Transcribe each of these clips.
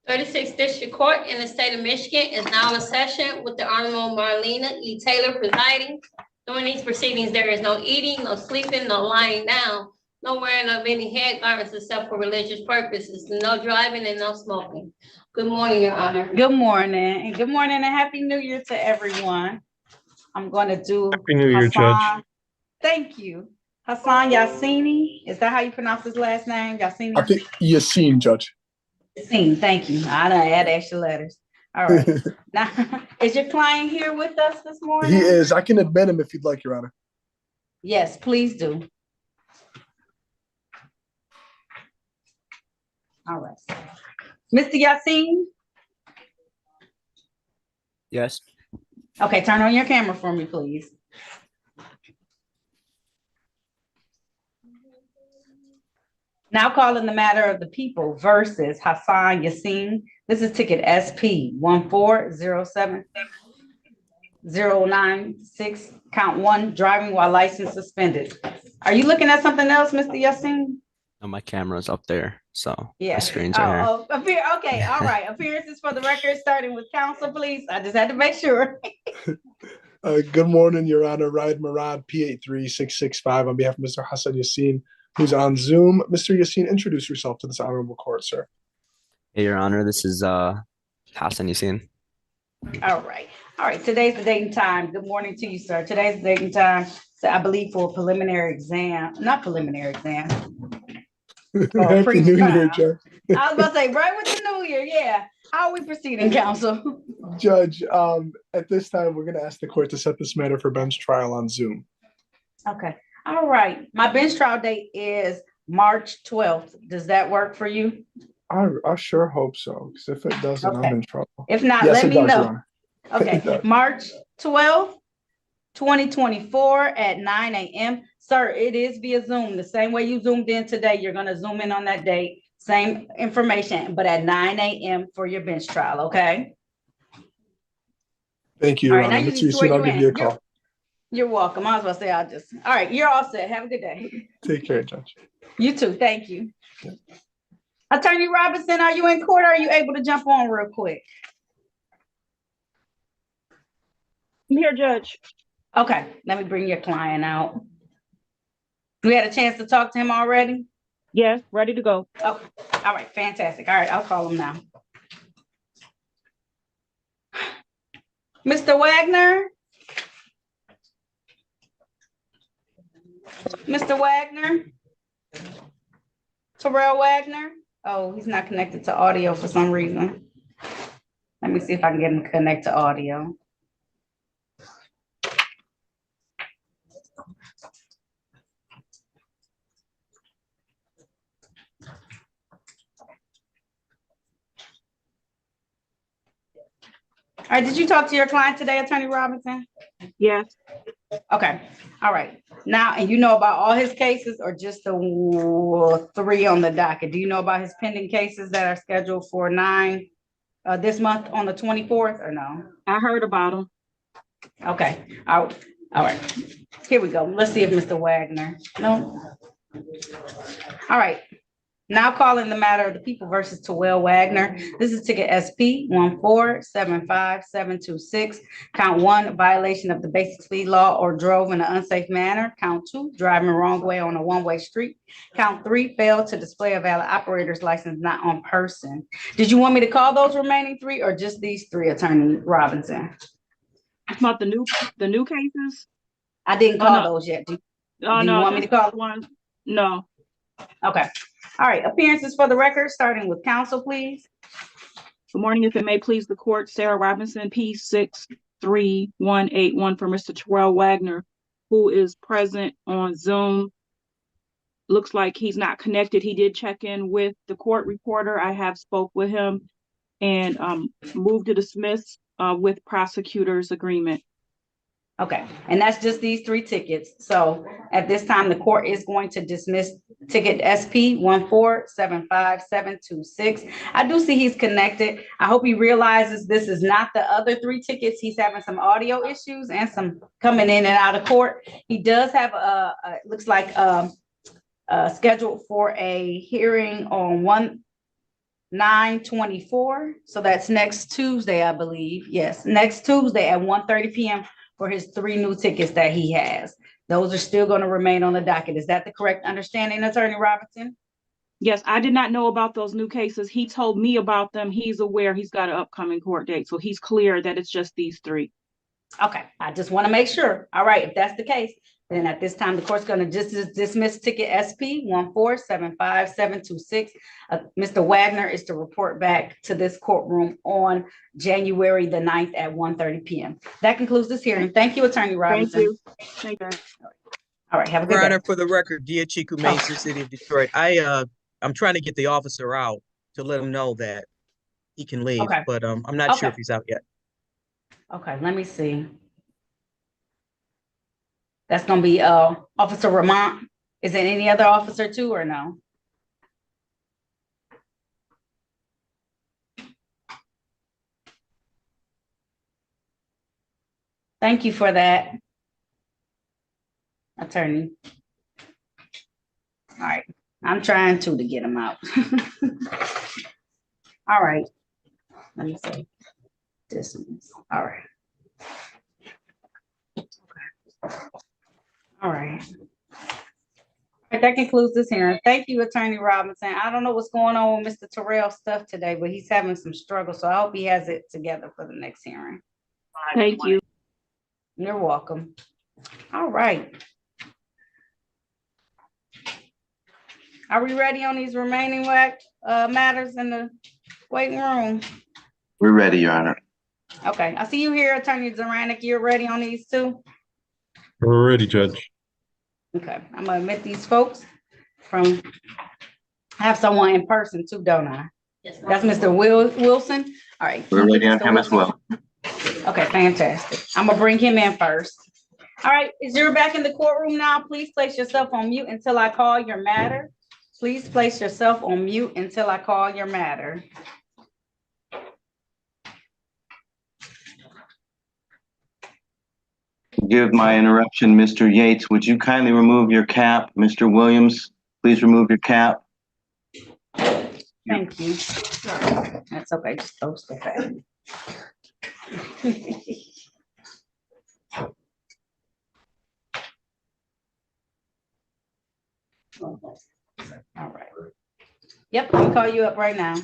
36th District Court in the state of Michigan is now in session with the Honorable Marlena E. Taylor presiding. During these proceedings, there is no eating, no sleeping, no lying down, no wearing of any head garments except for religious purposes, no driving and no smoking. Good morning, Your Honor. Good morning, and Happy New Year to everyone. I'm going to do Happy New Year, Judge. Thank you. Hassan Yassini. Is that how you pronounce his last name? Yassini? I think Yassine, Judge. Yassine, thank you. I done add extra letters. All right. Now, is your client here with us this morning? He is. I can admit him if you'd like, Your Honor. Yes, please do. All right. Mr. Yassine? Yes. Okay, turn on your camera for me, please. Now calling the matter of the people versus Hassan Yassine. This is ticket SP 1407096, count 1, driving while license suspended. Are you looking at something else, Mr. Yassine? No, my camera's up there, so yeah. the screens are here. Okay, all right. Appearances for the record, starting with counsel, please. I just had to make sure. Good morning, Your Honor. Raed Murad, P83665, on behalf of Mr. Hassan Yassine, who's on Zoom. Mr. Yassine, introduce yourself to this honorable court, sir. Hey, Your Honor, this is Hassan Yassine. All right. All right. Today's the date and time. Good morning to you, sir. Today's the date and time, so I believe for a preliminary exam, not preliminary exam. Happy New Year, Judge. I was about to say, right with the New Year, yeah. How are we proceeding, counsel? Judge, at this time, we're going to ask the court to set this matter for bench trial on Zoom. Okay. All right. My bench trial date is March 12th. Does that work for you? I sure hope so, because if it doesn't, okay. I'm in trouble. If not, yes, let me does, know. Okay. March 12th, 2024 at 9 a.m. Sir, it is via Zoom. The same way you zoomed in today, you're going to zoom in on that date. Same information, but at 9 a.m. for your bench trial, okay? Thank you, Your Honor. Mr. Yassine, I'll give you a call. You're welcome. I was going to say, all right, you're all set. Have a good day. Take care, Judge. You too. Thank you. Yeah. Attorney Robinson, are you in court? Or are you able to jump on real quick? I'm here, Judge. Okay, let me bring your client out. We had a chance to talk to him already? Yes, ready to go. Oh, all right, fantastic. All right, I'll call him now. Mr. Wagner? Mr. Wagner? Terrell Wagner? Oh, he's not connected to audio for some reason. Let me see if I can get him to connect to audio. All right, did you talk to your client today, Attorney Robinson? Yes. Okay, all right. Now, and you know about all his cases or just the 3 on the docket? Do you know about his pending cases that are scheduled for 9 this month on the 24th or no? I heard about them. Okay, all right. Here we go. Let's see if Mr. Wagner, no. All right. Now calling the matter of the people versus Terrell Wagner. This is ticket SP 1475726. Count 1, violation of the basic speed law or drove in an unsafe manner. Count 2, driving wrong way on a one-way street. Count 3, failed to display a valid operator's license not on person. Did you want me to call those remaining 3 or just these 3, Attorney Robinson? About the new cases? I didn't call those yet. Do you want me to call one? No. Okay. All right, appearances for the record, starting with counsel, please. Good morning, if it may please the court. Sarah Robinson, P63181 for Mr. Terrell Wagner, who is present on Zoom. Looks like he's not connected. He did check in with the court reporter. I have spoke with him and moved to dismiss with prosecutor's agreement. Okay, and that's just these 3 tickets. So at this time, the court is going to dismiss ticket SP 1475726. I do see he's connected. I hope he realizes this is not the other 3 tickets. He's having some audio issues and some coming in and out of court. He does have looks like scheduled for a hearing on 9/24. So that's next Tuesday, I believe. Yes, next Tuesday at 1:30 p.m. for his 3 new tickets that he has. Those are still going to remain on the docket. Is that the correct understanding, Attorney Robinson? Yes, I did not know about those new cases. He told me about them. He's aware he's got an upcoming court date, so he's clear that it's just these 3. Okay, I just want to make sure. All right, if that's the case, then at this time, the court's going to just dismiss ticket SP 1475726. Mr. Wagner is to report back to this courtroom on January the 9th at 1:30 p.m. That concludes this hearing. Thank you, Attorney Thank Robinson. you. Thank you. All right, have a good Your day. Honor, for the record, Chiku Mason, City of Detroit. I'm trying to get the officer out to let him know that he can leave, Okay. but I'm not sure if he's out yet. Okay, let me see. That's gonna be Officer Ramont. Is it any other officer too, or no? Thank you for that, attorney. All right, I'm trying to get him out. All right, let me see. Distance. All right. All right. That concludes this hearing. Thank you, Attorney Robinson. I don't know what's going on with Mr. Terrell's stuff today, but he's having some struggle, so I hope he has it together for the next hearing. Thank you. You're welcome. All right. Are we ready on these remaining matters in the waiting room? We're ready, Your Honor. Okay, I see you here, Attorney Zaranek. You're ready on these too? We're ready, Judge. Okay, I'm gonna admit these folks I have someone in person too, don't I? Yes, That's Mr. Wilson. All right. We're can you ready get on Mr. him as Wilson? well. Okay, fantastic. I'm gonna bring him in first. All right, as you're back in the courtroom now, please place yourself on mute until I call your matter. Please place yourself on mute until I call your matter. Forgive my interruption, Mr. Yates. Would you kindly remove your cap? Mr. Williams, please remove your cap. Thank you. That's okay, just throw stuff at me. All right. Yep, I'll call you up right now.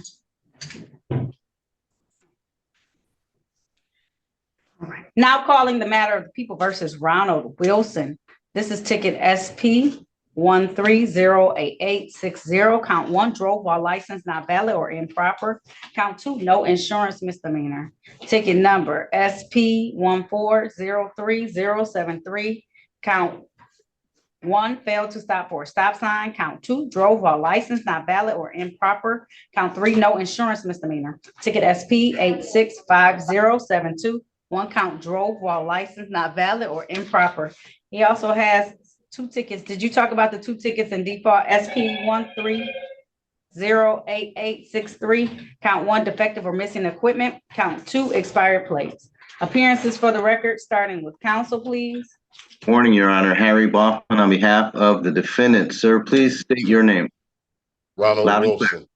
All right. Now calling the matter of the people versus Ronald Wilson. This is ticket SP 1308860. Count 1, drove while license not valid or improper. Count 2, no insurance misdemeanor. Ticket number SP 1403073. Count 1, failed to stop for a stop sign. Count 2, drove while license not valid or improper. Count 3, no insurance misdemeanor. Ticket SP 865072. 1 count, drove while license not valid or improper. He also has 2 tickets. Did you talk about the 2 tickets in default? SP 1308863. Count 1, defective or missing equipment. Count 2, expired plates. Appearances for the record, starting with counsel, please. Morning, Your Honor. Harry Baughman on behalf of the defendant. Sir, please state your name. Ronald Loud and clear. Wilson.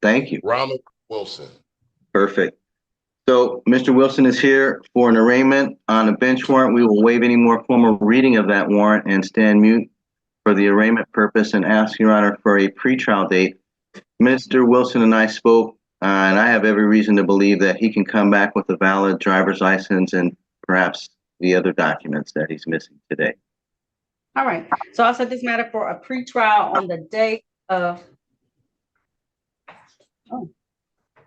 Thank you. Ronald Wilson. Perfect. So Mr. Wilson is here for an arraignment on a bench warrant. We will waive any more formal reading of that warrant and stand mute for the arraignment purpose and ask Your Honor for a pretrial date. Mr. Wilson and I spoke, and I have every reason to believe that he can come back with a valid driver's license and perhaps the other documents that he's missing today. All right, so I'll set this matter for a pretrial on the date of, oh,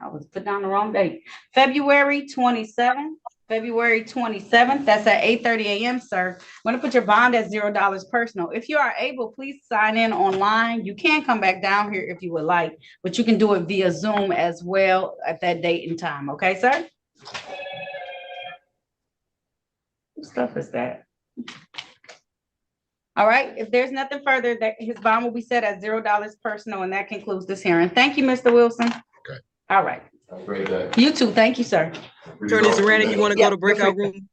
I was put down the wrong date. February 27th, that's at 8:30 a.m., sir. I'm gonna put your bond at $0 personal. If you are able, please sign in online. You can come back down here if you would like, but you can do it via Zoom as well at that date and time, okay, sir? What stuff is that? All right, if there's nothing further, that his bond will be set at $0 personal, and that concludes this hearing. Thank you, Mr. Wilson. Okay. All right. Have a great day. You too. Thank you, sir. Attorney Zaranek, you want to go to breakout you're room?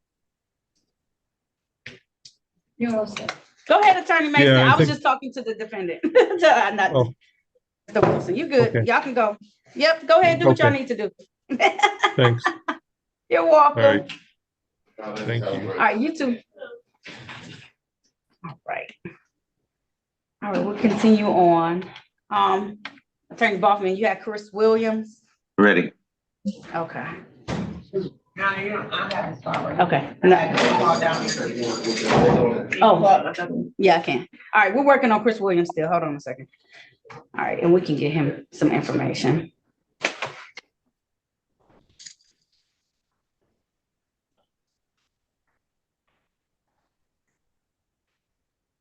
You're all set. Go ahead, Attorney Mason. Yeah, I I was think- just talking to the defendant. Not Oh. Mr. Wilson. You good? Okay. Y'all can go. Yep, go ahead, do what y'all Okay. need to do. Thanks. You're welcome. All right. Thank you. All right, you too. All right. All right, we'll continue on. Attorney Boffman, you had Chris Williams. Ready. Okay. Okay. No. Oh, yeah, I can. All right, we're working on Chris Williams still. Hold on a second. All right, and we can get him some information.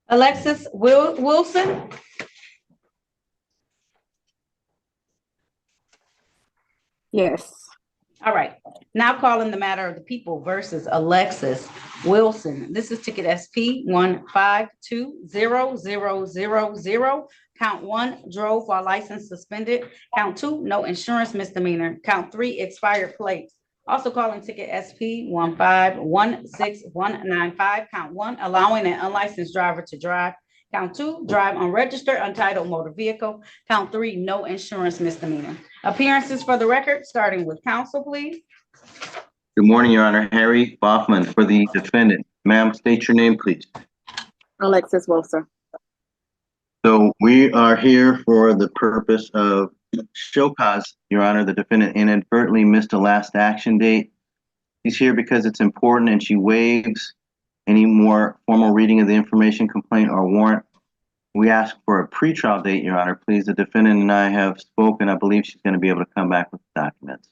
Alexis Wilson? Yes. All right, now calling the matter of the people versus Alexis Wilson. This is ticket SP 1520000. Count 1, drove while license suspended. Count 2, no insurance misdemeanor. Count 3, expired plates. Also calling ticket SP 1516195. Count 1, allowing an unlicensed driver to drive. Count 2, drive unregistered, untitled motor vehicle. Count 3, no insurance misdemeanor. Appearances for the record, starting with counsel, please. Good morning, Your Honor. Harry Boffman for the defendant. Ma'am, state your name, please. Alexis Wilson. So we are here for the purpose of show cause, Your Honor. The defendant inadvertently missed the last action date. She's here because it's important and she waives any more formal reading of the information, complaint, or warrant. We ask for a pretrial date, Your Honor. Please, the defendant and I have spoken. I believe she's going to be able to come back with the documents.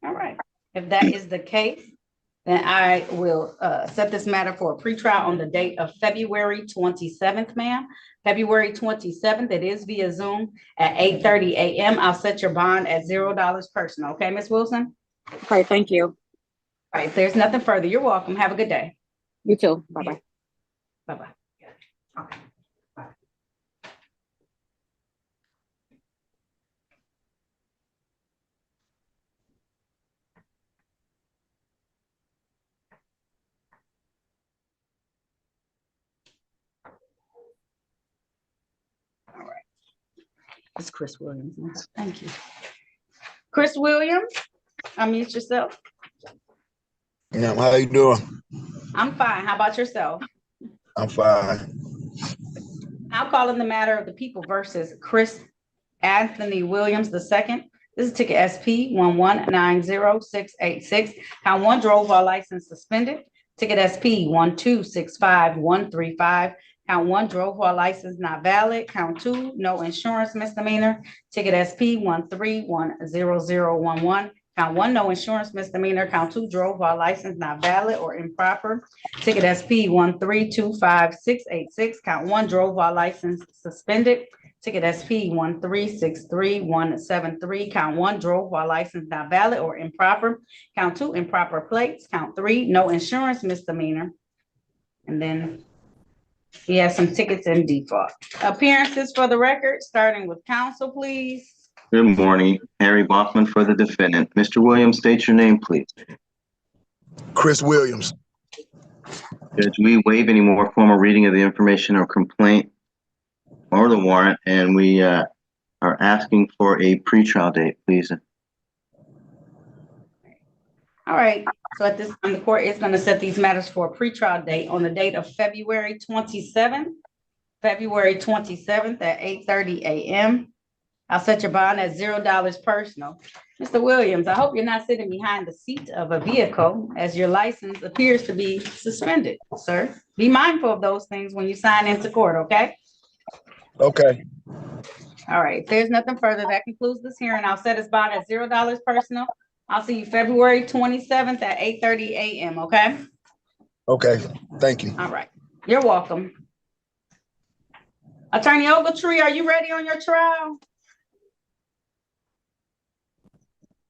All right, if that is the case, then I will set this matter for a pretrial on the date of February 27th, ma'am. February 27th, it is via Zoom at 8:30 a.m. I'll set your bond at $0 personal. Okay, Ms. Wilson? Okay, thank you. All right, if there's nothing further, you're welcome. Have a good day. You too. Bye-bye. Bye-bye. Okay. All right. It's Chris Williams. Thank you. Chris Williams, unmute yourself. Yeah, how you doing? I'm fine. How about yourself? I'm fine. Now calling the matter of the people versus Chris Anthony Williams II. This is ticket SP 1190686. Count 1, drove while license suspended. Ticket SP 1265135. Count 1, drove while license not valid. Count 2, no insurance misdemeanor. Ticket SP 1310011. Count 1, no insurance misdemeanor. Count 2, drove while license not valid or improper. Ticket SP 1325686. Count 1, drove while license suspended. Ticket SP 1363173. Count 1, drove while license not valid or improper. Count 2, improper plates. Count 3, no insurance misdemeanor. And then he has some tickets in default. Appearances for the record, starting with counsel, please. Good morning. Harry Boffman for the defendant. Mr. Williams, state your name, please. Chris Williams. Judge, we waive any more formal reading of the information or complaint or the warrant, and we are asking for a pretrial date, please. All right, so at this time, the court is going to set these matters for a pretrial date on the date of February 27th. February 27th at 8:30 a.m. I'll set your bond at $0 personal. Mr. Williams, I hope you're not sitting behind the seat of a vehicle as your license appears to be suspended, sir. Be mindful of those things when you sign into court, okay? Okay. All right, if there's nothing further, that concludes this hearing. I'll set his bond at $0 personal. I'll see you February 27th at 8:30 a.m., okay? Okay, thank you. All right, you're welcome. Attorney Ogletree, are you ready on your trial?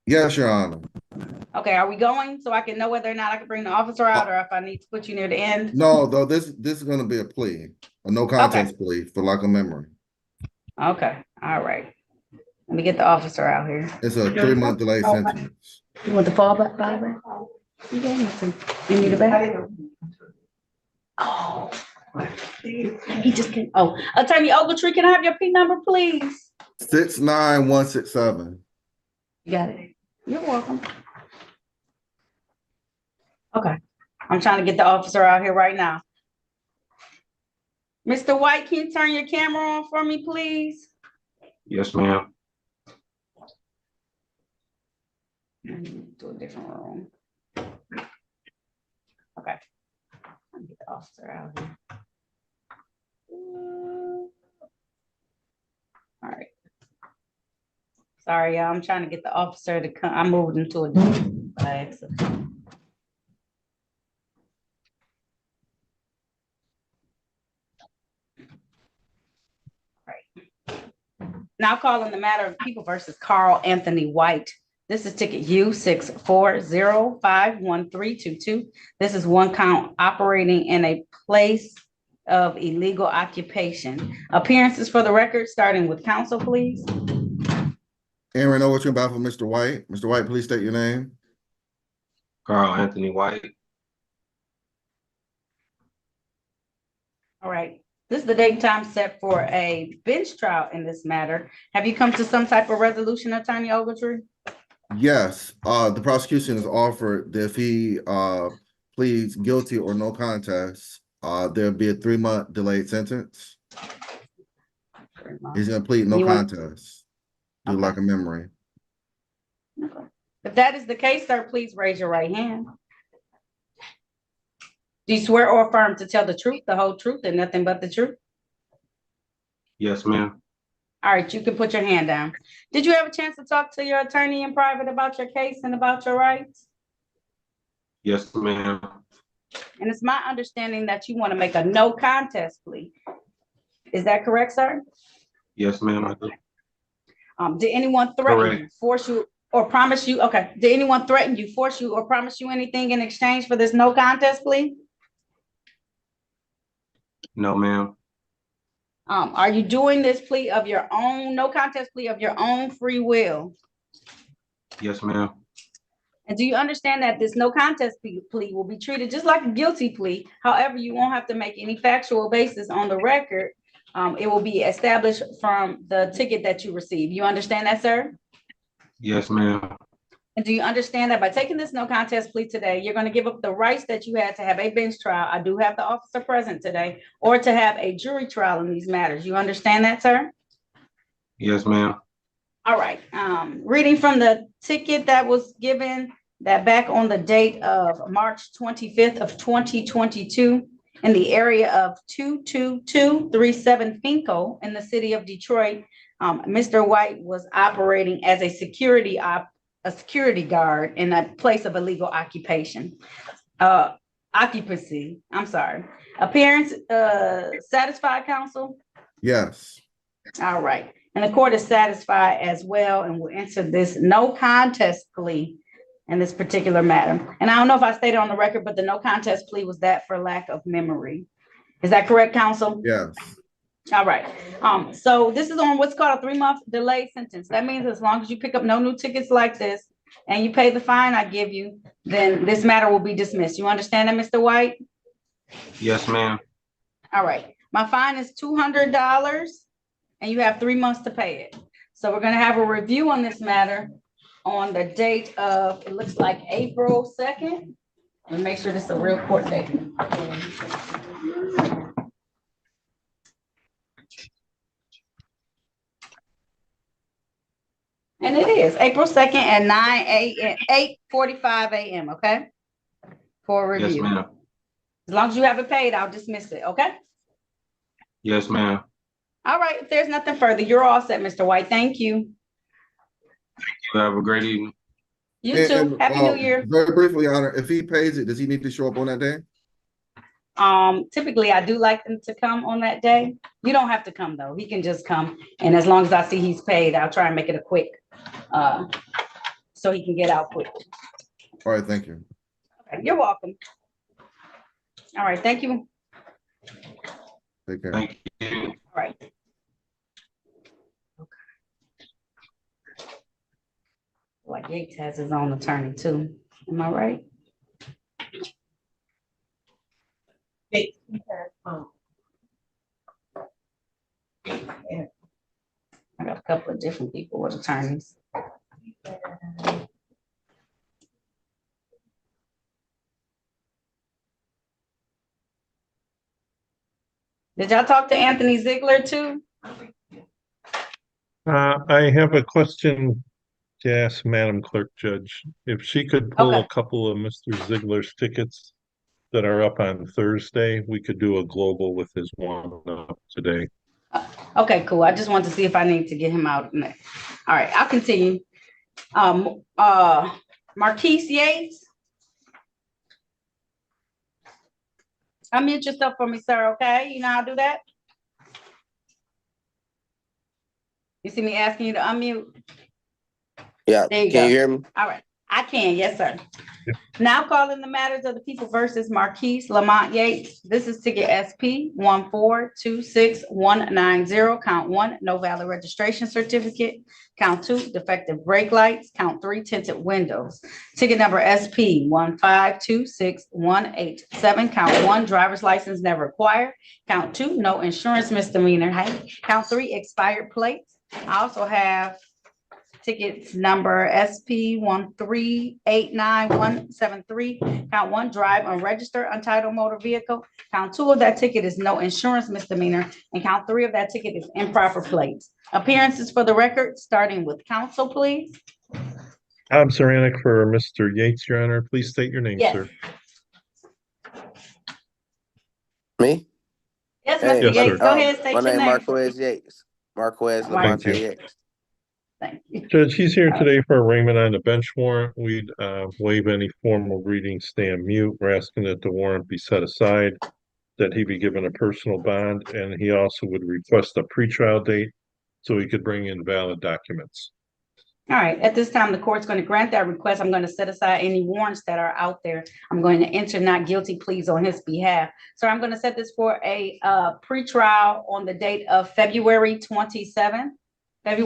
Yes, Your Honor. Okay, are we going so I can know whether or not I can bring the officer out or if I need to put you near the end? No, though, this is gonna be a plea, a no contest plea for lack of memory. Okay, all right. Let me get the officer out here. It's a 3-month delay sentence. You want the fallback? You gave me some. You need a bag? Oh. He just came. Oh, Attorney Ogletree, can I have your P number, please? 69167. got it. You're welcome. Okay, I'm trying to get the officer out here right now. Mr. White, can you turn your camera on for me, please? Yes, ma'am. Do a different room. Okay. I'll get the officer out here. All right. Sorry, y'all. I'm trying to get the officer to come. I moved into a different by accident. Now calling the matter of People versus Carl Anthony White. This is ticket U6405132. This is one count operating in a place of illegal occupation. Appearances for the record, starting with counsel, please. Aaron, know what you're about for Mr. White. Mr. White, please state your name. Carl Anthony White. All right. This is the date and time set for a bench trial in this matter. Have you come to some type of resolution, Attorney Ogletree? Yes, the prosecution has offered that if he pleads guilty or no contest, there'll be a 3-month delayed sentence. He's gonna plead no contest. Do like a memory. Okay. If that is the case, sir, please raise your right hand. Do you swear or affirm to tell the truth, the whole truth, and nothing but the truth? Yes, ma'am. All right, you can put your hand down. Did you have a chance to talk to your attorney in private about your case and about your rights? Yes, ma'am. And it's my understanding that you want to make a no contest plea. Is that correct, sir? Yes, ma'am, I do. Did anyone threaten Correct. you, force you, or promise you? Okay. Did anyone threaten you, force you, or promise you anything in exchange for this no contest plea? No, ma'am. Are you doing this plea of your own, no contest plea of your own free will? Yes, ma'am. And do you understand that this no contest plea will be treated just like a guilty plea? However, you won't have to make any factual basis on the record. It will be established from the ticket that you receive. You understand that, sir? Yes, ma'am. And do you understand that by taking this no contest plea today, you're going to give up the rights that you had to have a bench trial? I do have the officer present today, or to have a jury trial in these matters. You understand that, sir? Yes, ma'am. All right. Reading from the ticket that was given that back on the date of March 25th of 2022 in the area of 22237 Finco in the city of Detroit, Mr. White was operating as a security guard in a place of illegal occupancy. I'm sorry. Appearance satisfied, counsel? Yes. All right. And the court is satisfied as well and will enter this no contest plea in this particular matter. And I don't know if I stated on the record, but the no contest plea was that for lack of memory. Is that correct, counsel? Yes. All right. So this is on what's called a 3-month delayed sentence. That means as long as you pick up no new tickets like this and you pay the fine I give you, then this matter will be dismissed. You understand that, Mr. White? Yes, ma'am. All right. My fine is $200 and you have 3 months to pay it. So we're going to have a review on this matter on the date of, it looks like April 2nd. Let me make sure this is a real court date. And it is April 2nd at 9 a.m., 8:45 a.m., okay? For a Yes, review. ma'am. As long as you have it paid, I'll dismiss it, okay? Yes, ma'am. All right, if there's nothing further, you're all set, Mr. White. Thank you. You have a great evening. You too. Happy New Year. Very briefly, Honor, if he pays it, does he need to show up on that day? Typically I do like them to come on that day. You don't have to come though. He can just come. And as long as I see he's paid, I'll try and make it a quick, so he can get out quick. All right, thank you. Okay, you're welcome. All right, thank you. Take care. Thank you. All right. Okay. Like Yates has his own attorney too. Am I right? I got a couple of different people with attorneys. Did y'all talk to Anthony Ziegler too? I have a question to ask Madam Clerk Judge. If she could pull Okay. a couple of Mr. Ziegler's tickets that are up on Thursday, we could do a global with his one up today. Okay, cool. I just want to see if I need to get him out next. All right, I'll continue. Marquise Yates. Unmute yourself for me, sir, okay? You know how to do that? You see me asking you to unmute? Yeah, There you can go. you hear me? All right, I can, yes, sir. Yep. Now calling the matters of the people versus Marquise Lamont Yates. This is ticket SP 1426190. Count 1, no valid registration certificate. Count 2, defective brake lights. Count 3, tinted windows. Ticket number SP 1526187. Count 1, driver's license never required. Count 2, no insurance misdemeanor. Count 3, expired plates. I also have tickets number SP 1389173. Count 1, drive unregistered untitled motor vehicle. Count 2 of that ticket is no insurance misdemeanor, and count 3 of that ticket is improper plates. Appearances for the record, starting with counsel, please. Bob Zaranick for Mr. Yates, Your Honor. Please state your name, Yes. sir. Me? Yes, Hey, Mr. Yes, Yates, sir. go ahead, state my your name name. Marquez Yates. Marquez All right. Thank Lamonte you. Yates. Thank you. Judge, he's here today for arraignment on the bench warrant. We'd waive any formal reading, stay on mute. We're asking that the warrant be set aside, that he be given a personal bond, and he also would request a pretrial date so he could bring in valid documents. All right, at this time, the court's going to grant that request. I'm going to set aside any warrants that are out there. I'm going to enter not guilty pleas on his behalf. So I'm going to set this for a pretrial on the date of February 27th at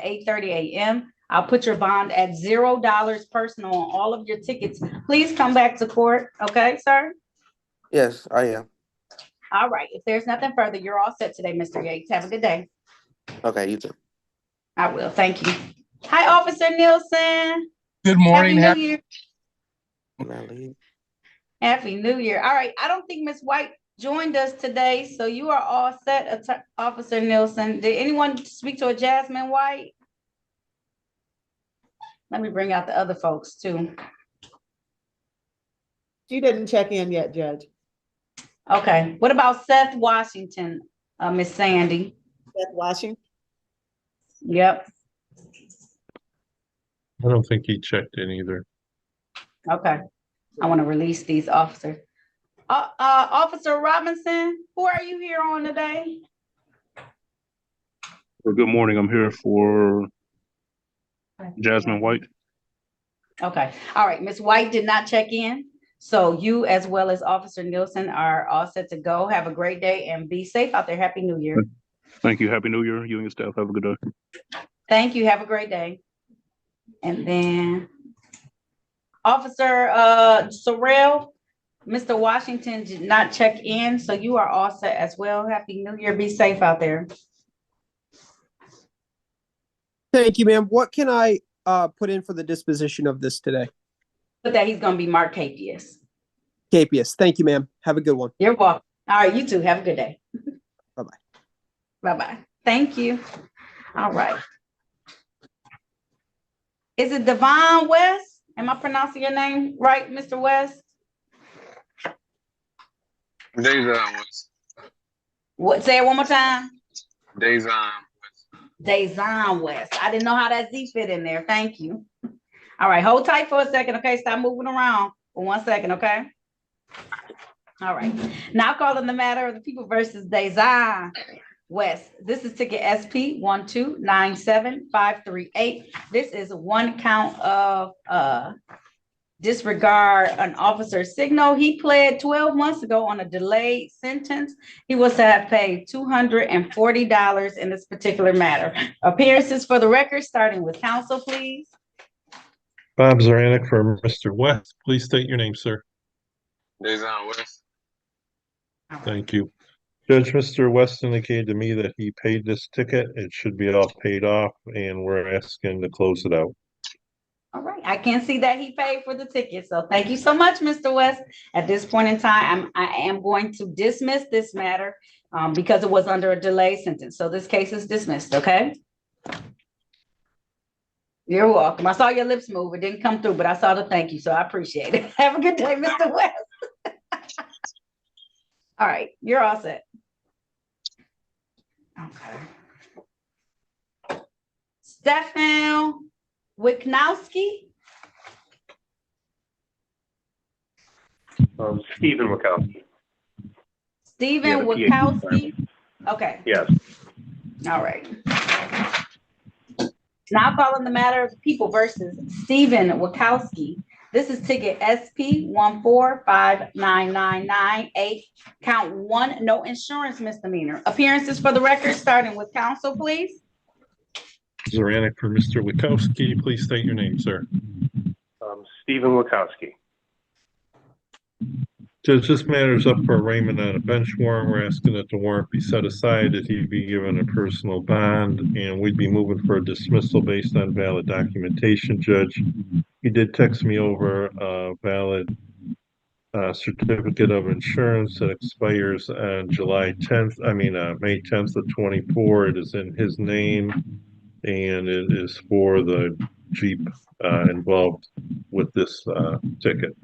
8:30 a.m. I'll put your bond at $0 personal on all of your tickets. Please come back to court, okay, sir? Yes, I am. All right, if there's nothing further, you're all set today, Mr. Yates. Have a good day. Okay, you too. I will, thank you. Hi, Officer Nielsen. Good morning. Happy New Year. Can I leave? Happy New Year. All right, I don't think Miss White joined us today, so you are all set, Officer Nielsen. Did anyone speak to a Jasmine White? Let me bring out the other folks too. She didn't check in yet, Judge. Okay, what about Seth Washington, Miss Sandy? Seth Washington? Yep, I don't think he checked in either. okay. I want to release these officers. Officer Robinson, who are you here on today? Well, good morning. I'm here for Jasmine White. Okay, all right. Miss White did not check in. So you, as well as Officer Nielsen, are all set to go. Have a great day and be safe out there. Happy New Year. Thank you. Happy New Year. You and your staff have a good day. Thank you. Have a great day. And then Officer Sorrell, Mr. Washington did not check in, so you are all set as well. Happy New Year. Be safe out there. Thank you, ma'am. What can I put in for the disposition of this today? But that he's going to be Mark Capius. Capius. Thank you, ma'am. Have a good one. You're welcome. All right, you too. Have a good day. Bye-bye. Bye-bye. Thank you. All right. Is it Devon West? Am I pronouncing your name right, Mr. West? Dazon West. What? Say it one more time. Dazon. Dazon West. I didn't know how that Z fit in there. Thank you. All right, hold tight for a second, okay? Stop moving around for 1 second, okay? All right. Now calling the matter of the people versus Dazon West. This is ticket SP 1297538. This is one count of disregard an officer's signal. He pled 12 months ago on a delayed sentence. He was to have paid $240 in this particular matter. Appearances for the record, starting with counsel, please. Bob Zaranick for Mr. West. Please state your name, sir. Dazon West. Thank you. Judge, Mr. West indicated to me that he paid this ticket. It should be all paid off, and we're asking to close it out. All right, I can see that he paid for the ticket, so thank you so much, Mr. West. At this point in time, I am going to dismiss this matter because it was under a delayed sentence. So this case is dismissed, okay? You're welcome. I saw your lips move. It didn't come through, but I saw the thank you, so I appreciate it. Have a good day, Mr. West. All right, you're all set. Okay. Stefan Wichnowski. Stephen Wachowski. Stephen Yeah, the PhD Wachowski. Okay. Yes. All right. Now calling the matter of people versus Stephen Wachowski. This is ticket SP 1459998. Count 1, no insurance misdemeanor. Appearances for the record, starting with counsel, please. Zoranik for Mr. Wachowski. Please state your name, sir. Stephen Wachowski. Judge, this matter is up for arraignment on a bench warrant. We're asking that the warrant be set aside, that he be given a personal bond, and we'd be moving for a dismissal based on valid documentation, Judge. He did text me over a valid certificate of insurance that expires on May 10th of 24. It is in his name, and it is for the Jeep involved with this ticket.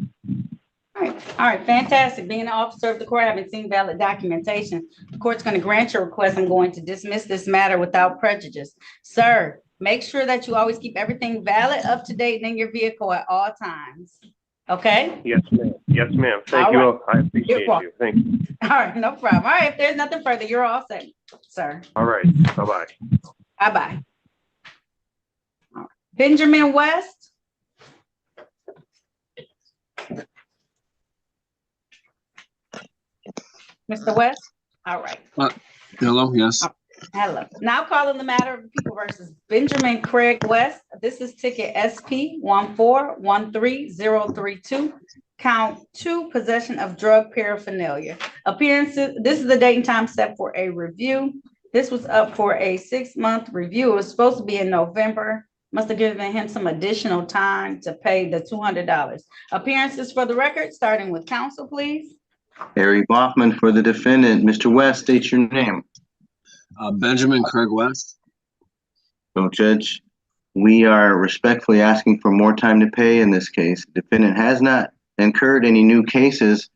All right, fantastic. Being an officer of the court, having seen valid documentation, the court's going to grant your request. I'm going to dismiss this matter without prejudice. Sir, make sure that you always keep everything valid, up to date in your vehicle at all times. Okay? Yes, ma'am. Yes, ma'am. Thank All you. right. I appreciate you. Thank you. All right, no problem. All right, if there's nothing further, you're all set, sir. All right. Bye-bye. Bye-bye. Benjamin West. Mr. West? All right. Hello, yes. Hello. Now calling the matter of the people versus Benjamin Craig West. This is ticket SP 1413032. Count 2, possession of drug paraphernalia. Appearances, this is the date and time set for a review. This was up for a 6-month review. It was supposed to be in November. Must have given him some additional time to pay the $200. Appearances for the record, starting with counsel, please. Harry Baughman for the defendant. Mr. West, state your name. Benjamin Craig West. So, Judge, we are respectfully asking for more time to pay in this case. The defendant has not incurred any new cases,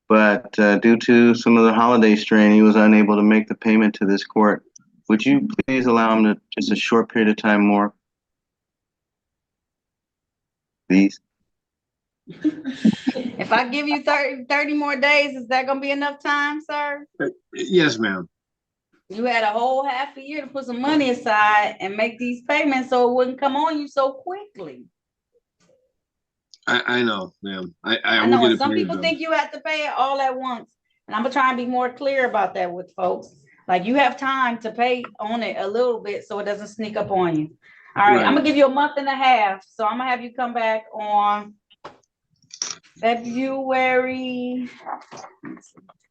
but due to some of the holiday strain, he was unable to make the payment to this court. Would you please allow him to just a short period of time more? Please. If I give you 30 more days, is that going to be enough time, sir? Yes, ma'am. You had a whole half a year to put some money aside and make these payments so it wouldn't come on you so quickly. I know, ma'am. I know, and some people think you have to pay it all at once. And I'm going to try and be more clear about that with folks. Like, you have time to pay on it a little bit so it doesn't sneak up on you. All right, I'm going to give you a month and a half. So I'm going to have you come back on February.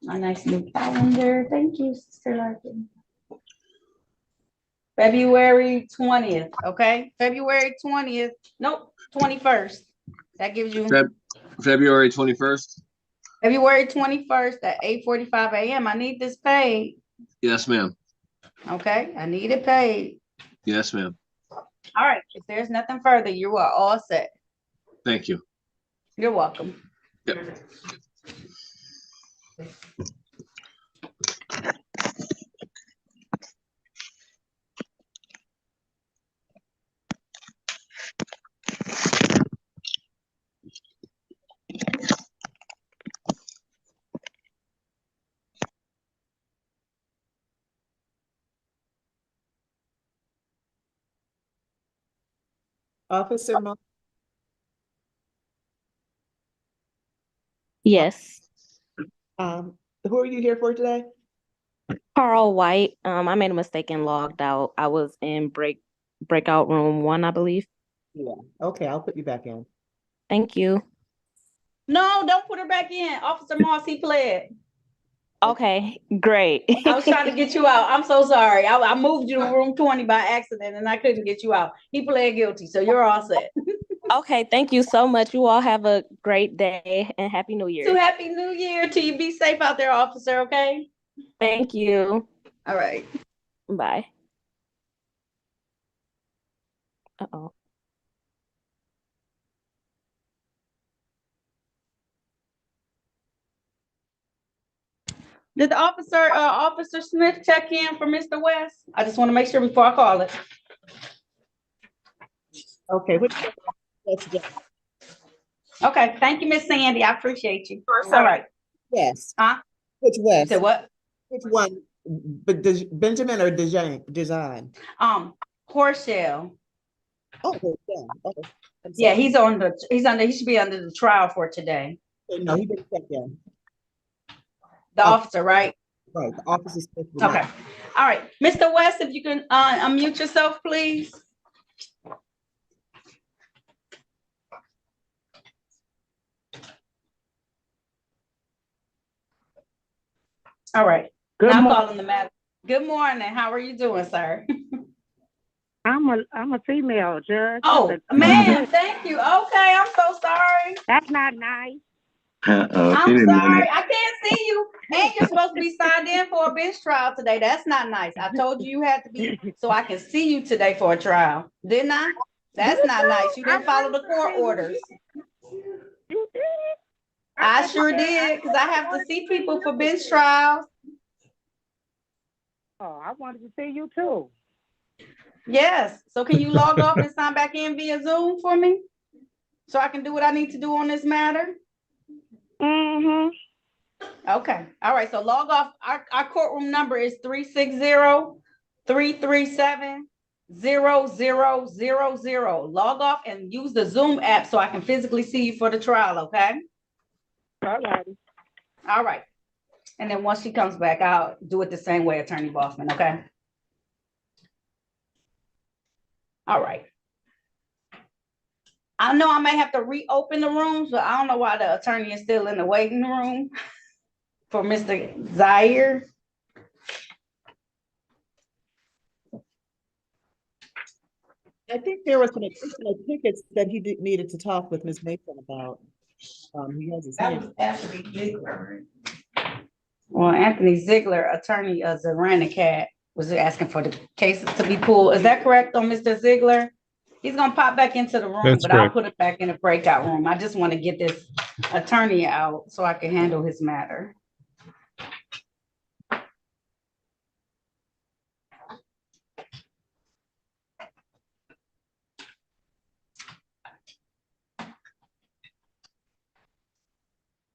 My nice new calendar. Thank you, Sister Larkin. February 20th, okay? February 20th. Nope, 21st. That gives you February 21st. February 21st at 8:45 a.m. I need this paid. Yes, ma'am. Okay, I need it paid. Yes, ma'am. All right, if there's nothing further, you are all set. Thank you. You're welcome. Yep. Officer Mo. Yes. Who are you here for today? Carl White. I made a mistake and logged out. I was in breakout room 1, I believe. Yeah. Okay, I'll put you back in. Thank you. No, don't put her back in. Officer Moss, he pled. Okay, great. I was trying to get you out. I'm so sorry. I moved you to room 20 by accident and I couldn't get you out. He pled guilty, so you're all set. Okay, thank you so much. You all have a great day and Happy New So Year. happy New Year to you. Be safe out there, officer, okay? Thank you. All right. Bye. Uh-oh. Did the Officer Smith check in for Mr. West? I just want to make sure before I call it. Okay, that's just, Okay, thank you, Miss Sandy. I appreciate you. First, All right. West. Huh? Which You West? said what? Which one? But Benjamin or Design? Horshell. Oh, yeah. Okay. I'm Yeah, sorry. he should be under the trial for today. No, he didn't check in. The officer, right? Right, the officer Smith did Okay. not. All right. Mr. West, if you can unmute yourself, please. All right. Now calling the matter. Good morning. How are you doing, sir? I'm a female judge. Oh, ma'am, thank you. Okay, I'm so sorry. That's not nice. Uh-oh, she I'm didn't mean sorry. it. I can't see you. And you're supposed to be signed in for a bench trial today. That's not nice. I told you you had to be so I can see you today for a trial. Didn't I? That's not nice. You didn't follow the court orders. You did. I sure did, because I have to see people for bench trials. Oh, I wanted to see you too. Yes. So can you log off and sign back in via Zoom for me? So I can do what I need to do on this matter? Mm-hmm. Okay. All right. So log off. Our courtroom number is 360-337-0000. Log off and use the Zoom app so I can physically see you for the trial, okay? All righty. All right. And then once she comes back, I'll do it the same way, Attorney Bossman, okay? All right. I know I may have to reopen the rooms, but I don't know why the attorney is still in the waiting room for Mr. Zaire. I think there was some additional tickets that he needed to talk with Ms. Mason about. He has his That hand. was Anthony Ziegler. Well, Anthony Ziegler, attorney of Cat, was asking for the cases to be pulled. Is that correct on Mr. Ziegler? He's gonna pop back into the room, That's but I'll correct. put it back in a breakout room. I just want to get this attorney out so I can handle his matter.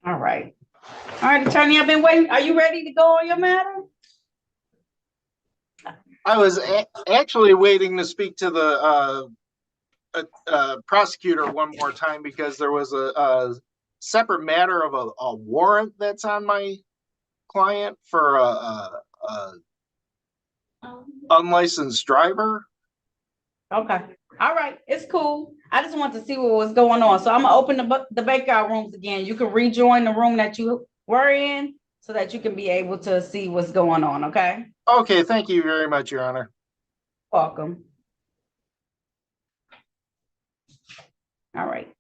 All right. All right, attorney, I've been waiting. Are you ready to go on your matter? I was actually waiting to speak to the prosecutor one more time because there was a separate matter of a warrant that's on my client for a unlicensed driver. Okay. All right. It's cool. I just want to see what was going on. So I'm gonna open the breakout rooms again. You can rejoin the room that you were in so that you can be able to see what's going on. Okay. Okay, thank you very much, Your Honor. Welcome. All right.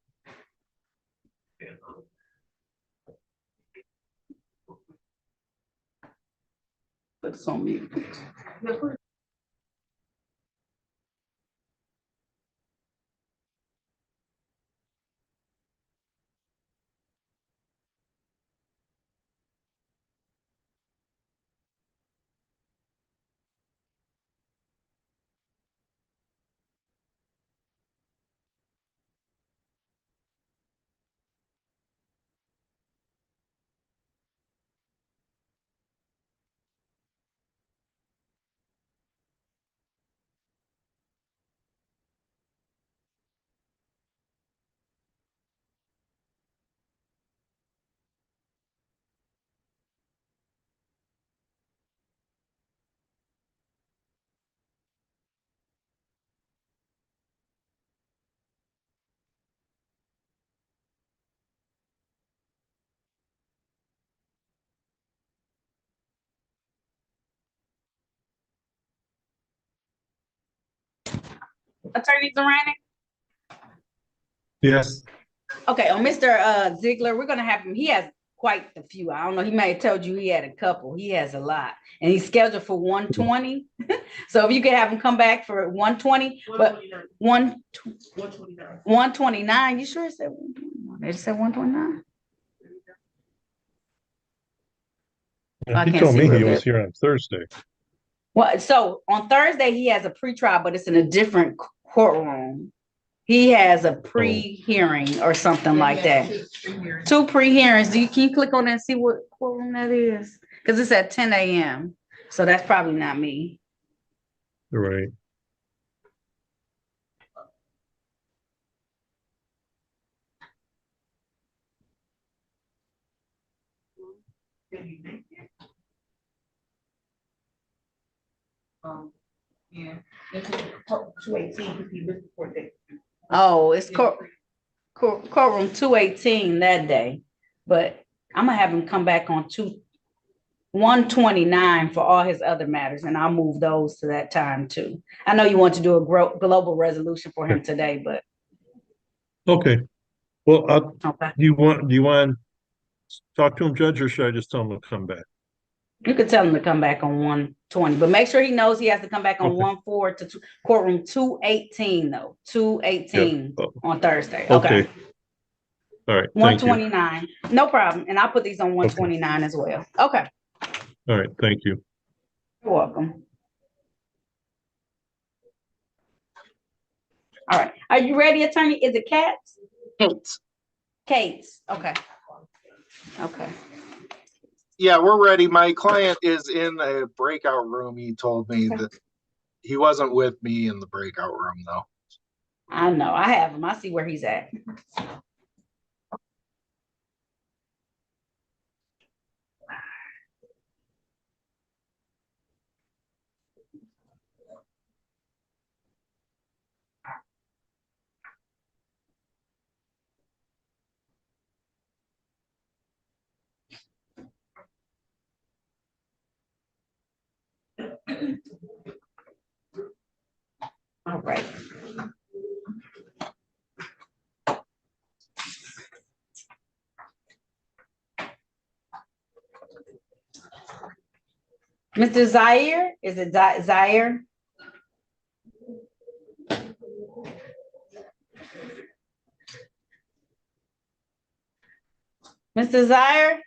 Put this on mute. Attorney Duranic? Yes. Okay, on Mr. Ziegler, we're gonna have him, he has quite a few. I don't know, he may have told you he had a couple. He has a lot. And he's scheduled for 120. So if you could have him come back for 120, but 129, you sure it said 129? It said 129? I He can't told see me real he was good. here on Thursday. Well, so on Thursday, he has a pretrial, but it's in a different courtroom. He has a pre-hearing or something like that. Two pre-hearings. Can you click on that and see what courtroom that is? Because it's at 10 a.m. So that's probably not me. Right. Yeah. Oh, it's courtroom 218 that day. But I'm gonna have him come back on 129 for all his other matters, and I'll move those to that time too. I know you want to do a global resolution for him today, but Okay. Well, okay. do you want to talk to him, Judge, or should I just tell him to come back? You could tell him to come back on 120, but make sure he knows he has to come back on Okay. 1/4 to courtroom 218 though. 218 Yep. on Thursday. Okay. All right. Thank you. 129. No problem. And I'll put these on 129 as well. Okay. All right. Thank you. You're welcome. All right. Are you ready, attorney? Is it Katz? Kate's. Kate's. Okay. Okay. Yeah, we're ready. My client is in a breakout room. He told me that he wasn't with me in the breakout room, though. I know. I have him. I see where he's at. All right. Mr. Zaire, is it Zaire? Mr. Zaire?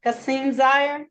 Kasim Zaire?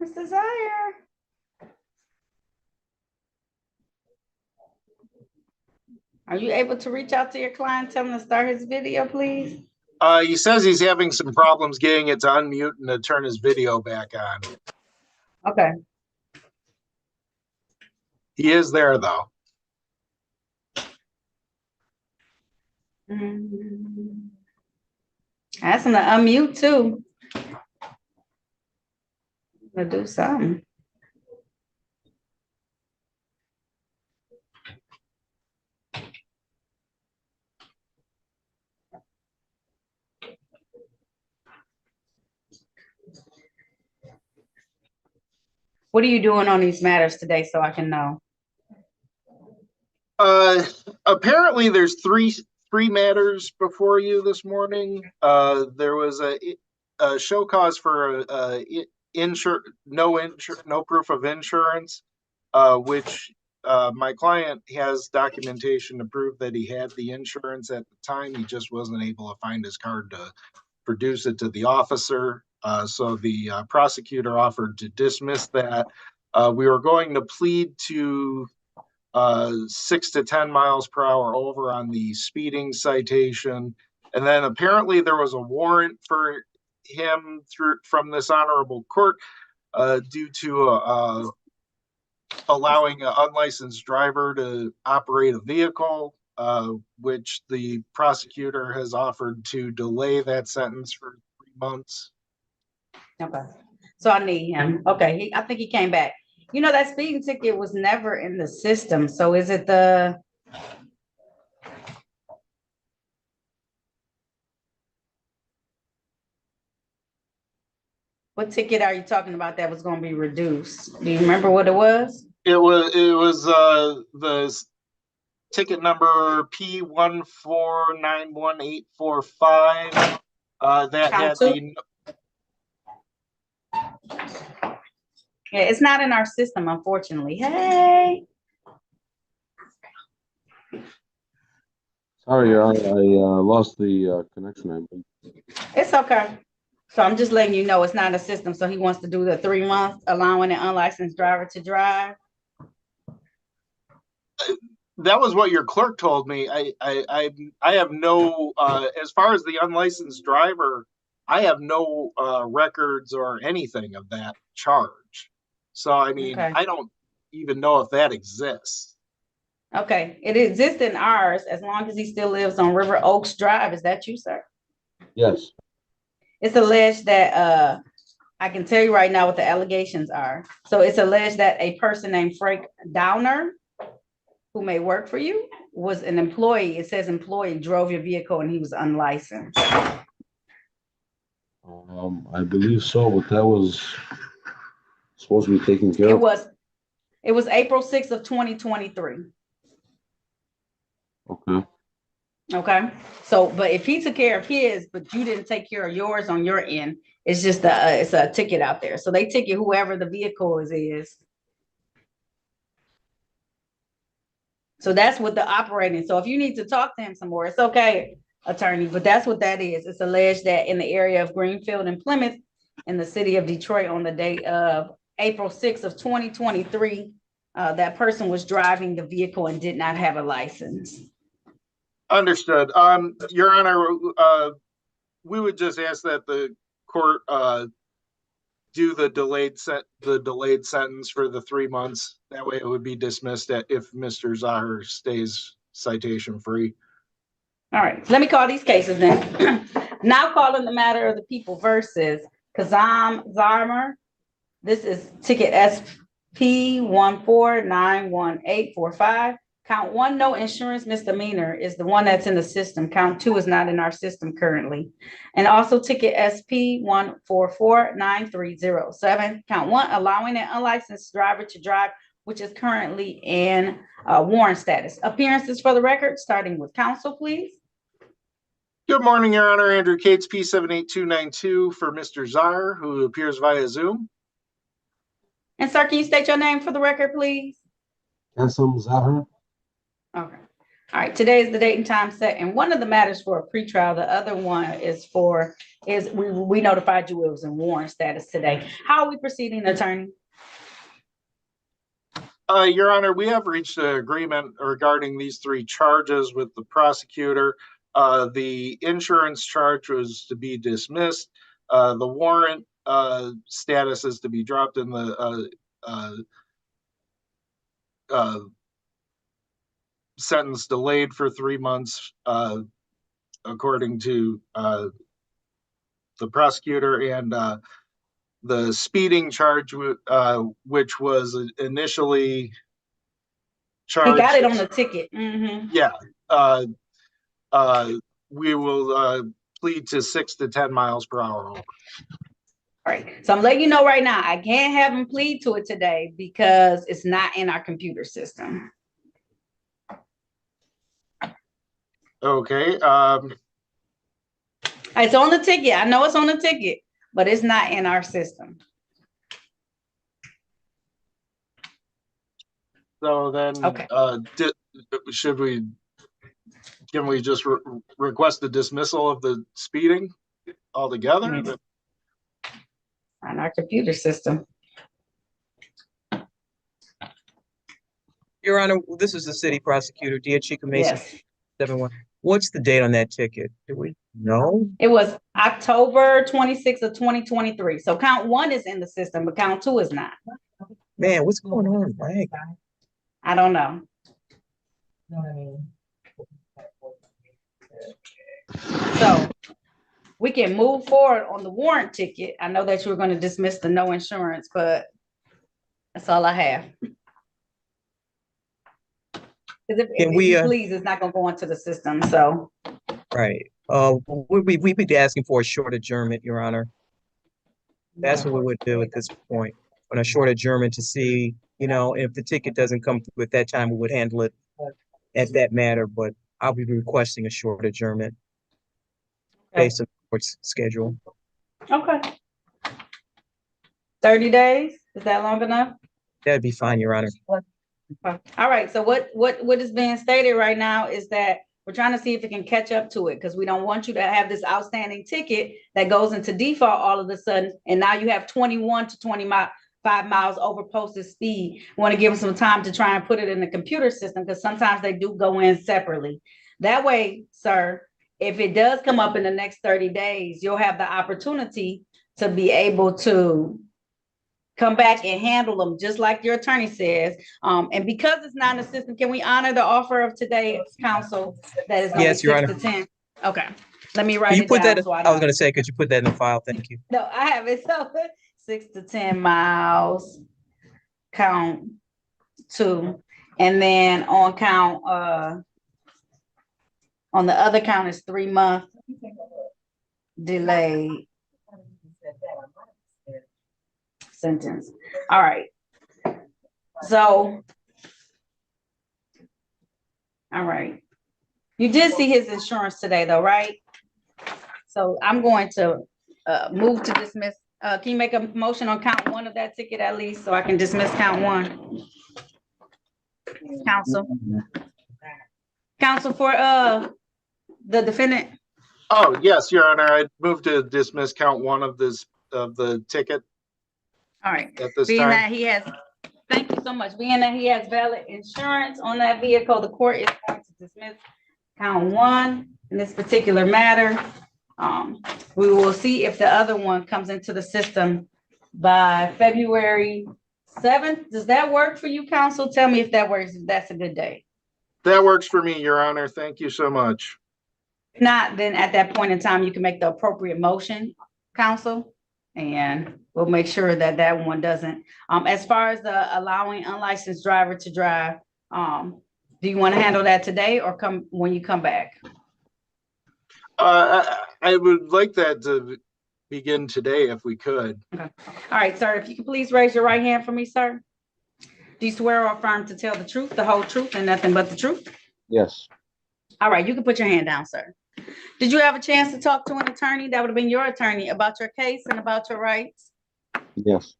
Mr. Zaire? Are you able to reach out to your client, tell him to start his video, please? He says he's having some problems getting it to unmute and to turn his video back on. Okay. He is there, though. Ask him to unmute too. To do something. What are you doing on these matters today so I can know? Apparently there's three matters before you this morning. There was a show cause for no proof of insurance, which my client has documentation to prove that he had the insurance at the time. He just wasn't able to find his card to produce it to the officer. So the prosecutor offered to dismiss that. We were going to plead to 6 to 10 miles per hour over on the speeding citation. And then apparently there was a warrant for him from this honorable court due to allowing an unlicensed driver to operate a vehicle, which the prosecutor has offered to delay that sentence for 3 months. Okay, so I need him. Okay, I think he came back. You know, that speeding ticket was never in the system, so is it the? What ticket are you talking about that was gonna be reduced? Do you remember what it was? It was the ticket number P1491845 that had the. Yeah, it's not in our system, unfortunately. Hey. Sorry, Your Honor, I lost the connection. It's okay. So I'm just letting you know it's not in the system. So he wants to do the 3 months, allowing an unlicensed driver to drive. That was what your clerk told me. I have no as far as the unlicensed driver, I have no records or anything of that charge. So I mean, Okay. I don't even know if that exists. Okay, it exists in ours as long as he still lives on River Oaks Drive. Is that you, sir? Yes. It's alleged that I can tell you right now what the allegations are. So it's alleged that a person named Frank Downer, who may work for you, was an employee. It says employee drove your vehicle and he was unlicensed. I believe so, but that was supposed to be taken care of. It was April 6th of 2023. Okay. Okay. So, but if he took care of his, but you didn't take care of yours on your end, it's just it's a ticket out there. So they ticket whoever the vehicle is. So that's what the operating. So if you need to talk to him some more, it's okay, attorney, but that's what that is. It's alleged that in the area of Greenfield and Plymouth in the city of Detroit on the date of April 6th of 2023, that person was driving the vehicle and did not have a license. Understood. Your Honor, we would just ask that the court do the delayed sentence for the 3 months. That way it would be dismissed if Mr. Zahar stays citation free. All right, let me call these cases then. Now calling the matter of the people versus Kazam Zarmer. This is ticket SP 1491845. Count 1, no insurance misdemeanor is the one that's in the system. Count 2 is not in our system currently. And also ticket SP 1449307. Count 1, allowing an unlicensed driver to drive, which is currently in warrant status. Appearances for the record, starting with counsel, please. Good morning, Your Honor. Andrew Cates, P78292 for Mr. Zahar, who appears via Zoom. And sir, can you state your name for the record, please? Kasem Zahar. Okay. All right. Today is the date and time set, and one of the matters for a pretrial. The other one is we notified you it was in warrant status today. How are we proceeding, attorney? Your Honor, we have reached an agreement regarding these 3 charges with the prosecutor. The insurance charge was to be dismissed. The warrant status is to be dropped in the sentence delayed for 3 months, according to the prosecutor, and the speeding charge, which was initially charged. He got it on the ticket. Mm-hmm. Yeah. We will plead to 6 to 10 miles per hour over. All right. So I'm letting you know right now, I can't have him plead to it today because it's not in our computer system. Okay. It's on the ticket. I know it's on the ticket, but it's not in our system. So then, okay. Can we just request the dismissal of the speeding altogether? On our computer system. Your Honor, this is the city prosecutor, Dia Chica Mason. Yes. 7-1. What's the date on that ticket? Do we know? It was October 26th of 2023. So count one is in the system, but count two is not. Man, what's going on, Mike? I don't know. So we can move forward on the warrant ticket. I know that you were going to dismiss the no insurance, but that's all I have. Because if you please, it's not going to go into the system. So Right. We'd be asking for a short adjournment, Your Honor. That's what we would do at this point, on a short adjournment to see, if the ticket doesn't come through at that time, we would handle it at that matter, but I'll be requesting a short adjournment based on the court's schedule. okay. 30 days? Is that long enough? That'd be fine, Your Honor. All right. So what is being stated right now is that we're trying to see if it can catch up to it, because we don't want you to have this outstanding ticket that goes into default all of a sudden, and now you have 21 to 25 miles over posted speed. We want to give them some time to try and put it in the computer system, because sometimes they do go in separately. That way, sir, if it does come up in the next 30 days, you'll have the opportunity to be able to come back and handle them, just like your attorney says. And because it's not in the system, can we honor the offer of today's counsel that is only Yes, Your 6 Honor. to 10? Okay, let me Can write you it put down. that? So I was going to say, could you put that in the file? Thank you. No, I have it. So 6 to 10 miles, count 2, and then on count on the other count is 3 month delayed sentence. All right. So, all right. You did see his insurance today though, right? So I'm going to move to dismiss. Can you make a motion on count 1 of that ticket at least, so I can dismiss count 1? Counsel for the defendant. Oh, yes, Your Honor, I move to dismiss count 1 of the ticket. All right. At this Being time. that he has, thank you so much. Being that he has valid insurance on that vehicle, the court is going to dismiss count 1 in this particular matter. We will see if the other one comes into the system by February 7th. Does that work for you, counsel? Tell me if that works, if that's a good day. That works for me, Your Honor. Thank you so much. If not, then at that point in time, you can make the appropriate motion, counsel, and we'll make sure that that one doesn't. As far as the allowing unlicensed driver to drive, do you want to handle that today or come when you come back? I would like that to begin today if we could. Okay. All right, sir, if you could please raise your right hand for me, sir. Do you swear or affirm to tell the truth, the whole truth, and nothing but the truth? Yes. All right, you can put your hand down, sir. Did you have a chance to talk to an attorney that would have been your attorney about your case and about your rights? Yes.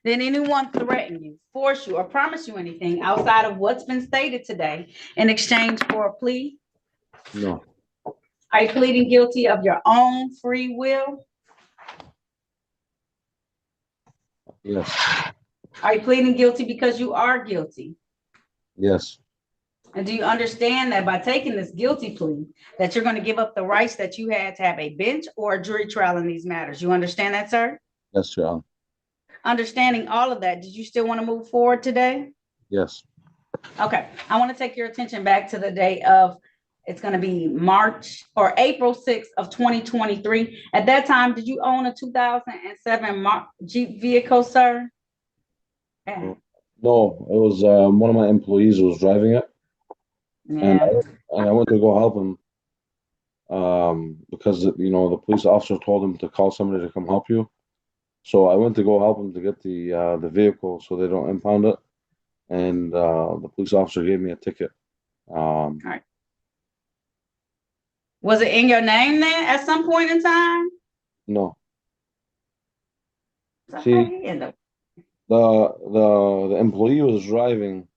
Did anyone threaten you, force you, or promise you anything outside of what's been stated today in exchange for a plea? No. Are you pleading guilty of your own free will? Yes. Are you pleading guilty because you are guilty? Yes. And do you understand that by taking this guilty plea, that you're going to give up the rights that you had to have a bench or a jury trial in these matters? You understand that, sir? Yes, Your Honor. Understanding all of that, did you still want to move forward today? Yes. Okay, I want to take your attention back to the day of, it's going to be March or April 6th of 2023. At that time, did you own a 2007 Jeep vehicle, sir? Yeah. No, it was one of my employees who was driving it. And I went to go help him because the police officer told him to call somebody to come help you. So I went to go help him to get the vehicle so they don't impound it, and the police officer gave me a ticket. All right. Was it in your name then at some point in time? No. See, the employee was driving.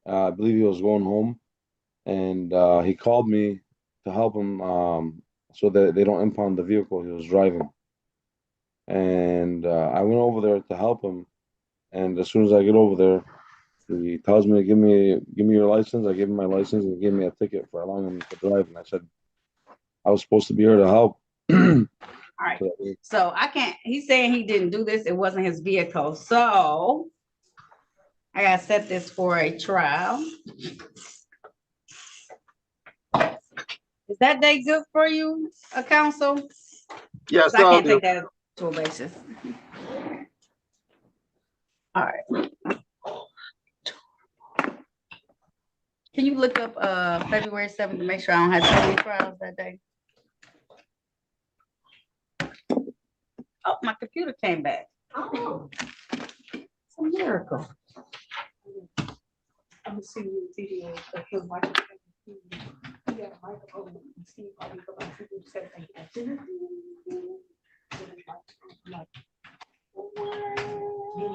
I believe he was going home, and he called me to help him so that they don't impound the vehicle he was driving. And I went over there to help him, and as soon as I get over there, He tells me to give me your license. I give him my license and he gave me a ticket for allowing him to drive. And I said I was supposed to be here to help. All right. So I can't, he's saying he didn't do this. It wasn't his vehicle. So I gotta set this for a trial. Is that day good for you, counsel? Yes, I I'll can't do. take that to a basis. All right. Can you look up February 7th to make sure I don't have too many trials that day? Oh, my computer came back. Oh, it's a miracle. I'm assuming you video, but he'll watch it. You got a microphone and see how you go back to the set thing. Then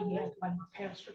you have to buy my pastor.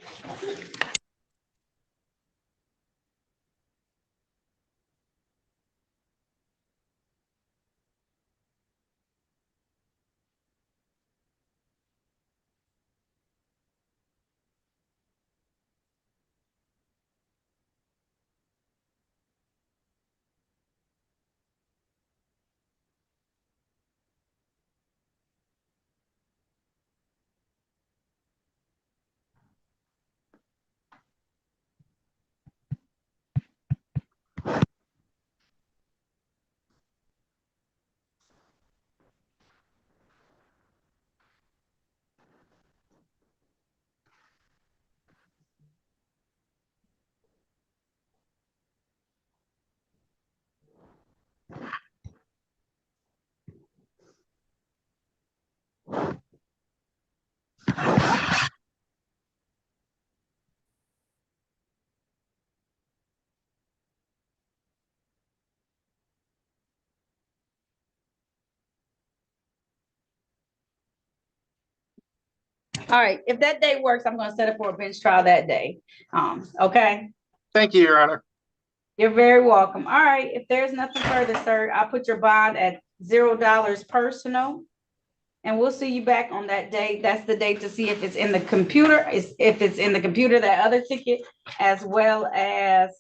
All right, if that day works, I'm gonna set it for a bench trial that day. Okay? Thank you, Your Honor. You're very welcome. All right, if there's nothing further, sir, I'll put your bond at $0 personal. And we'll see you back on that date. That's the date to see if it's in the computer, if it's in the computer, that other ticket, as well as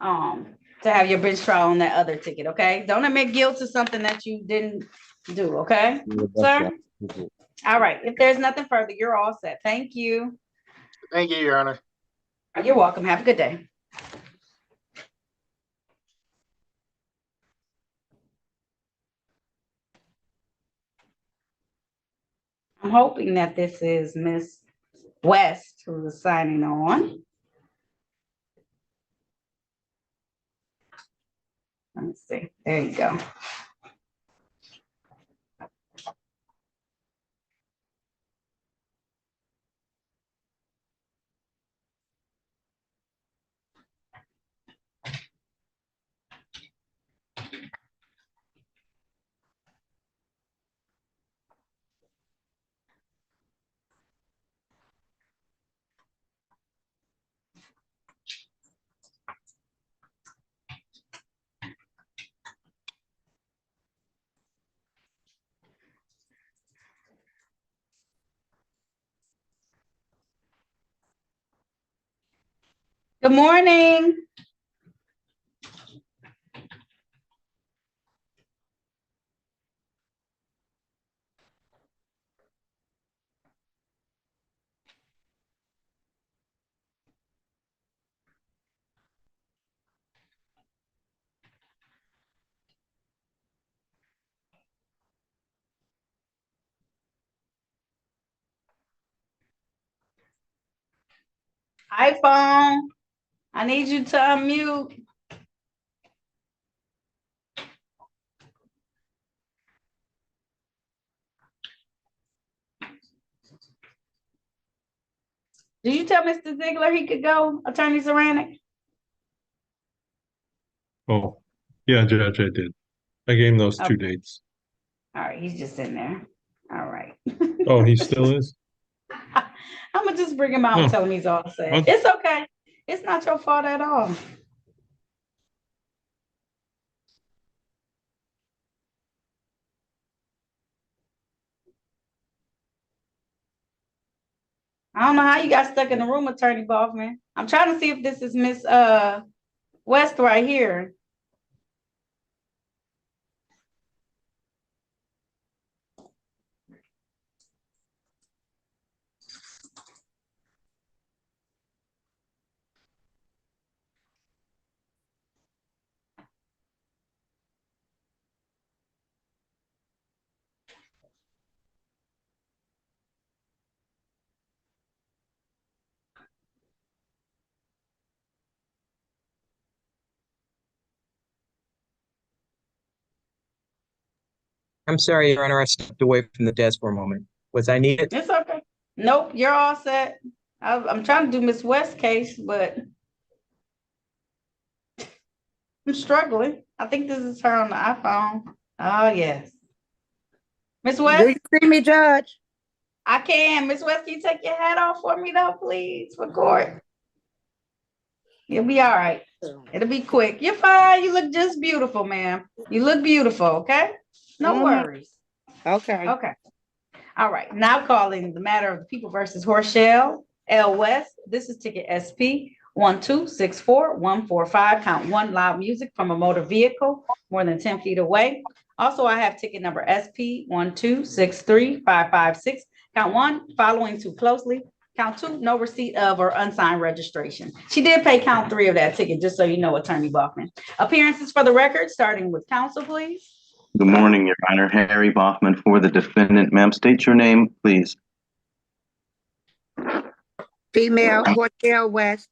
to have your bench trial on that other ticket, okay? Don't admit guilt to something that you didn't do, okay, sir? All right, if there's nothing further, you're all set. Thank you. Thank you, Your Honor. You're welcome. Have a good day. I'm hoping that this is Miss West who is signing on. Let me see. There you go. Good morning. iPhone, I need you to unmute. Did you tell Mr. Ziegler he could go, Attorney Zaranick? Oh, yeah, Judge, I did. I gave him those two dates. All right, he's just in there. All right. Oh, he still is? I'm gonna just bring him out and tell him he's all set. It's okay. It's not your fault at all. I don't know how you got stuck in the room, Attorney Boffman. I'm trying to see if this is Miss West right here. I'm sorry, Your Honor, I stepped away from the desk for a moment. Was I needed? It's okay. Nope, you're all set. I'm trying to do Miss West's case, but I'm struggling. I think this is her on the iPhone. Oh, yes. Miss Do West? you see me, Judge? I can. Miss West, can you take your hat off for me though, please, for court? You'll be all right. It'll be quick. You're fine. You look just beautiful, ma'am. You look beautiful, okay? No worries. Okay. Okay. All right. Now calling the matter of the People versus Horshell L. West. This is ticket SP 1264145. Count one, loud music from a motor vehicle more than 10 feet away. Also, I have ticket number SP 1263556. Count one, following too closely. Count two, no receipt of or unsigned registration. She did pay count three of that ticket, just so you know, Attorney Boffman. Appearances for the record, starting with counsel, please. Good morning, Your Honor. Harry Boffman for the defendant. Ma'am, state your name, please. Female Hotel West.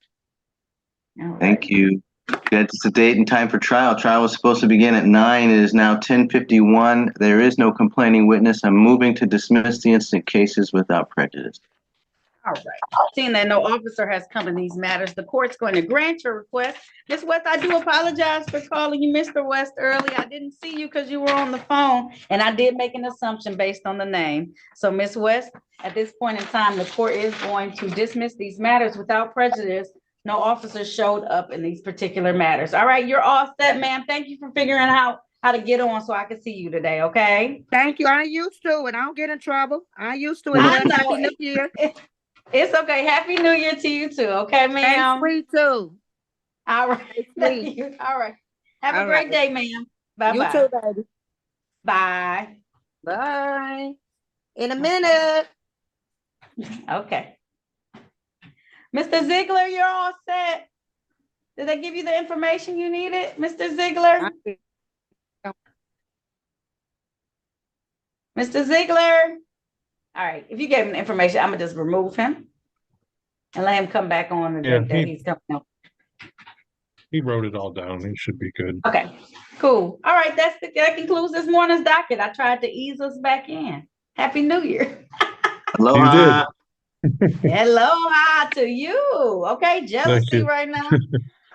Thank you. That's the date and time for trial. Trial was supposed to begin at 9. It is now 10:51. There is no complaining witness. I'm moving to dismiss the instant cases without prejudice. All right. Seeing that no officer has come in these matters, the court's going to grant your request. Ms. West, I do apologize for calling you Mr. West early. I didn't see you because you were on the phone, and I did make an assumption based on the name. So, Ms. West, at this point in time, the court is going to dismiss these matters without prejudice. No officers showed up in these particular matters. All right, you're all set, ma'am. Thank you for figuring out how to get on so I can see you today, okay? Thank you. I used to it. I don't get in trouble. I used to it. I know. Happy New Year. It's okay. Happy New Year to you too. Okay, ma'am. Stay sweet too. All right. Stay Thank sweet. you. All right. Have a All great right. day, ma'am. Bye You bye. too, baby. Bye. Bye. In a minute. Okay. Mr. Ziegler, you're all set. Did they give you the information you needed, Mr. Ziegler? Mr. Ziegler? All right. If you gave him the information, I'm gonna just remove him and let him come back on the Yeah, date that he's coming up. He wrote it all down. He should be good. Okay, cool. All right, that concludes this morning's docket. I tried to ease us back in. Happy New Year. Aloha. Aloha to you. Okay, jealousy you. right now.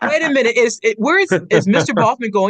Wait a minute. Where is Mr. Boffman going?